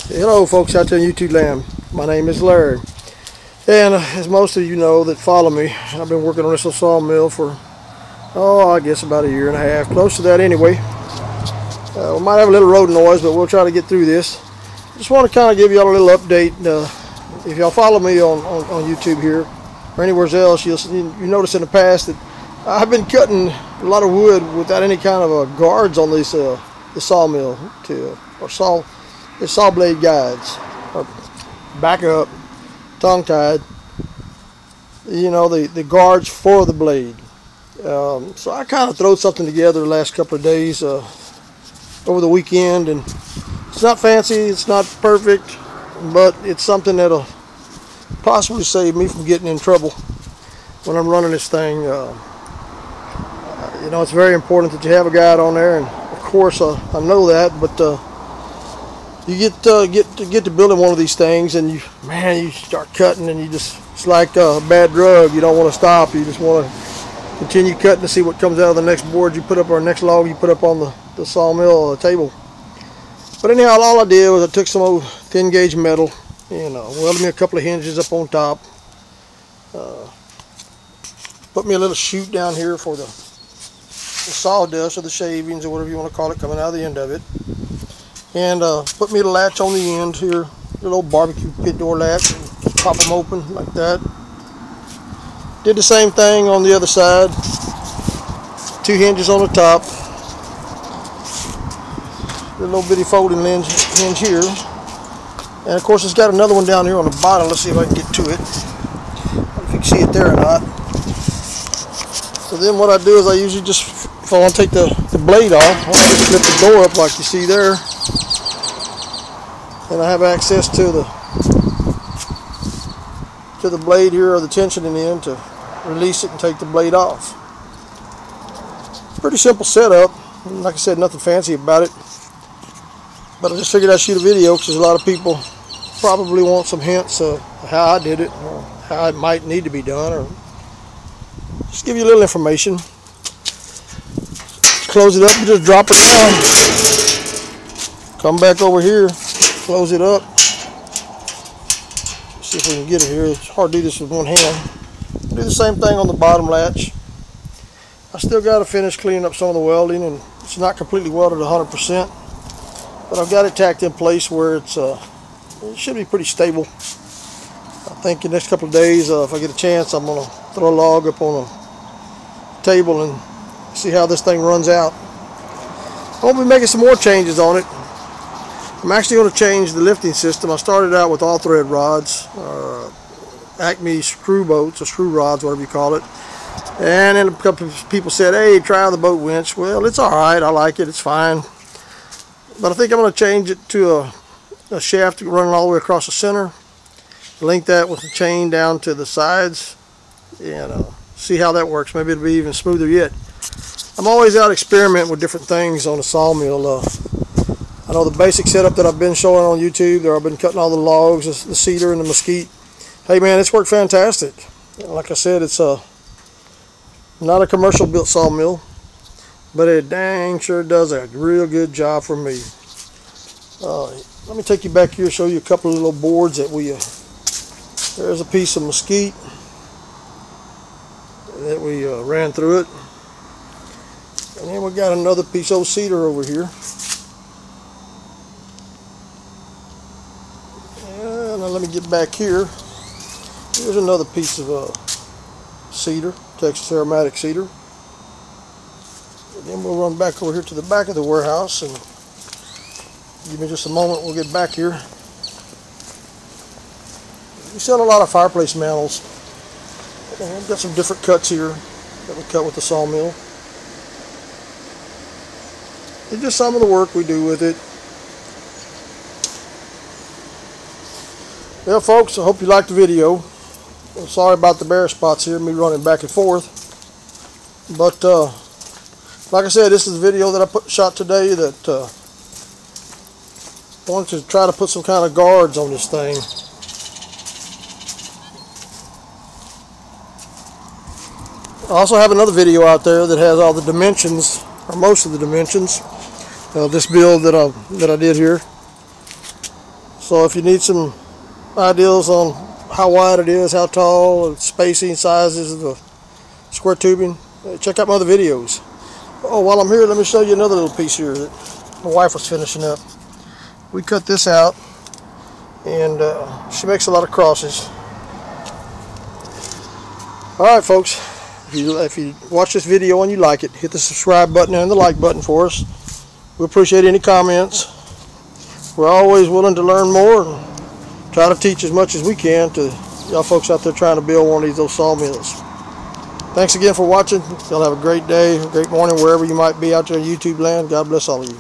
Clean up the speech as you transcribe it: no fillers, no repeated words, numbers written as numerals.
Hello folks out there in YouTube land. My name is Larry, and as most of you know that follow me, I've been working on this little sawmill for I guess about a year and a half, close to that anyway. We might have a little road noise, but we'll try to get through this. Just want to kind of give y'all a little update. If y'all follow me on YouTube here or anywhere else, you notice in the past that I've been cutting a lot of wood without any kind of guards on this the sawmill or saw blade guides, or back up, tongue tied. You know, the guards for the blade. So I kind of throw something together the last couple of days over the weekend, and it's not fancy, it's not perfect, but it's something that'll possibly save me from getting in trouble when I'm running this thing. You know, it's very important that you have a guide on there, and of course I know that, but you get to building one of these things, and you start cutting, and it's like a bad drug. You don't want to stop. You just want to continue cutting to see what comes out of the next board you put up, or next log you put up on the sawmill table. But anyhow, all I did was I took some old thin gauge metal and welded me a couple of hinges up on top. Put me a little chute down here for the sawdust or the shavings or whatever you want to call it coming out of the end of it. And put me the latch on the end here, a little barbecue pit door latch, and just pop them open like that. Did the same thing on the other side. 2 hinges on the top. The little bitty folding hinge here. And of course it's got another one down here on the bottom. Let's see if I can get to it. I don't know if you can see it there or not. So then what I do is I usually just, if I want to take the blade off, I just flip the door up like you see there. And I have access to the blade here, or the tensioning end, to release it and take the blade off. Pretty simple setup. Like I said, nothing fancy about it. But I just figured I'd shoot a video because a lot of people probably want some hints of how I did it, or how it might need to be done, or just give you a little information. Close it up and just drop it down. Come back over here, close it up. See if we can get it here. It's hard to do this with one hand. Do the same thing on the bottom latch. I still got to finish cleaning up some of the welding, and it's not completely welded 100%, but I've got it tacked in place where it should be pretty stable. I think in the next couple of days, if I get a chance, I'm going to throw a log up on a table and see how this thing runs out. I'll be making some more changes on it. I'm actually going to change the lifting system. I started out with all thread rods, Acme screw boats, or screw rods, whatever you call it. And then a couple of people said, hey, try the boat winch. Well, it's alright, I like it, it's fine. But I think I'm going to change it to a shaft running all the way across the center. Link that with the chain down to the sides, and see how that works. Maybe it'll be even smoother yet. I'm always out experimenting with different things on the sawmill. I know the basic setup that I've been showing on YouTube there. I've been cutting all the logs, the cedar and the mesquite. Hey man, it's worked fantastic. Like I said, it's not a commercial built sawmill, but it dang sure does a real good job for me. Let me take you back here, show you a couple of little boards that we there's a piece of mesquite that we ran through it, and then we got another piece of cedar over here. And now let me get back here. Here's another piece of cedar, Texas aromatic cedar. And then we'll run back over here to the back of the warehouse, and give me just a moment, we'll get back here. We sell a lot of fireplace mantles. We've got some different cuts here that we cut with the sawmill. It's just some of the work we do with it. Well folks, I hope you liked the video. I'm sorry about the bare spots here, me running back and forth. But like I said, this is a video that I shot today that I wanted to try to put some kind of guards on this thing. I also have another video out there that has all the dimensions, or most of the dimensions, this build that I did here. So if you need some ideas on how wide it is, how tall, and spacing, sizes of the square tubing, check out my other videos. Oh, while I'm here, let me show you another little piece here that my wife was finishing up. We cut this out, and she makes a lot of crosses. Alright folks, if you watch this video and you like it, hit the subscribe button and the like button for us. We appreciate any comments. We're always willing to learn more and try to teach as much as we can to y'all folks out there trying to build one of those sawmills. Thanks again for watching. Y'all have a great day, a great morning, wherever you might be out there in YouTube land. God bless all of you.